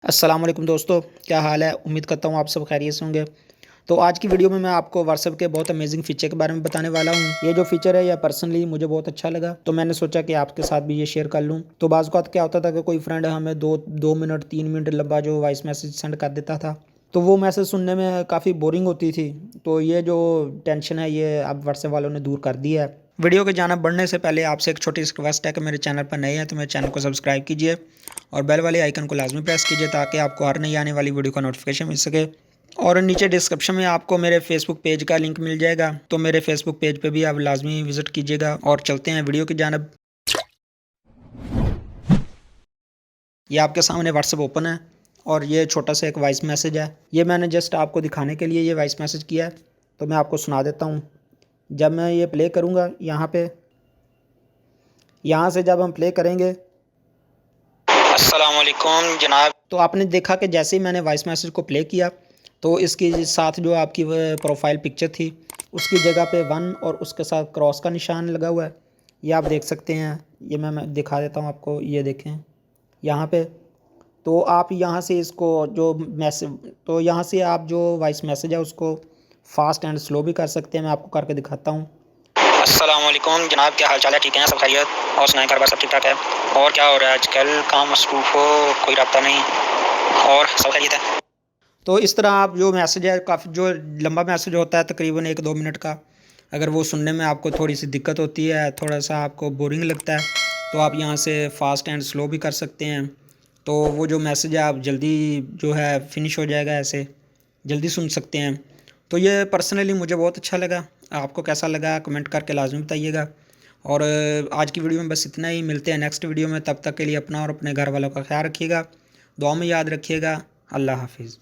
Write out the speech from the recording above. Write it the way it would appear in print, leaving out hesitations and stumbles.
अस्सलाम वालेकुम दोस्तों, क्या हाल है? उम्मीद करता हूँ आप सब खैरियत से होंगे। तो आज की वीडियो में मैं आपको व्हाट्सएप के बहुत अमेजिंग फ़ीचर के बारे में बताने वाला हूँ। ये जो फ़ीचर है, यह पर्सनली मुझे बहुत अच्छा लगा, तो मैंने सोचा कि आपके साथ भी ये शेयर कर लूँ। तो बाज़ औक़ात क्या होता था कि कोई फ्रेंड हमें 2 मिनट 3 मिनट लंबा जो वॉइस मैसेज सेंड कर देता था, तो वो मैसेज सुनने में काफ़ी बोरिंग होती थी। तो ये जो टेंशन है, ये अब व्हाट्सएप वालों ने दूर कर दी है। वीडियो की जानिब बढ़ने से पहले आपसे एक छोटी सी रिक्वेस्ट है कि मेरे चैनल पर नए हैं तो मेरे चैनल को सब्सक्राइब कीजिए और बेल वाले आइकन को लाजमी प्रेस कीजिए ताकि आपको हर नई आने वाली वीडियो का नोटिफिकेशन मिल सके। और नीचे डिस्क्रिप्शन में आपको मेरे फेसबुक पेज का लिंक मिल जाएगा, तो मेरे फेसबुक पेज पे भी आप लाजमी विजिट कीजिएगा। और चलते हैं वीडियो की जानिब। ये आपके सामने व्हाट्सएप ओपन है और ये छोटा सा एक वॉइस मैसेज है। ये मैंने जस्ट आपको दिखाने के लिए ये वॉइस मैसेज किया है, तो मैं आपको सुना देता हूँ। जब मैं ये प्ले करूँगा यहाँ से जब हम प्ले करेंगे, अस्सलाम वालेकुम जनाब, तो आपने देखा कि जैसे ही मैंने वॉइस मैसेज को प्ले किया तो इसके साथ जो आपकी वह प्रोफाइल पिक्चर थी उसकी जगह पे 1 और उसके साथ क्रॉस का निशान लगा हुआ है। ये आप देख सकते हैं। ये मैं दिखा देता हूँ आपको, ये देखें यहाँ पे। तो आप यहाँ से इसको जो मैसेज, तो यहाँ से आप जो वॉइस मैसेज है उसको फास्ट एंड स्लो भी कर सकते हैं। मैं आपको करके दिखाता हूँ। अस्सलाम वालेकुम जनाब, क्या हाल चाल है? ठीक है, सब खैरियत? और सुनाएं, घर बार सब ठीक ठाक है? और क्या हो रहा है आजकल? काम मसरूफ़ हो, कोई रब्ता नहीं, और सब खैरियत है? तो इस तरह आप जो मैसेज है, काफ़ी जो लंबा मैसेज होता है तकरीबन 1-2 मिनट का, अगर वो सुनने में आपको थोड़ी सी दिक्कत होती है, थोड़ा सा आपको बोरिंग लगता है, तो आप यहाँ से फास्ट एंड स्लो भी कर सकते हैं। तो वो जो मैसेज है आप जल्दी जो है फिनिश हो जाएगा, ऐसे जल्दी सुन सकते हैं। तो ये पर्सनली मुझे बहुत अच्छा लगा। आपको कैसा लगा कमेंट करके लाजमी बताइएगा। और आज की वीडियो में बस इतना ही। मिलते हैं नेक्स्ट वीडियो में, तब तक के लिए अपना और अपने घर वालों का ख्याल रखिएगा, दुआ में याद रखिएगा। अल्लाह हाफिज़।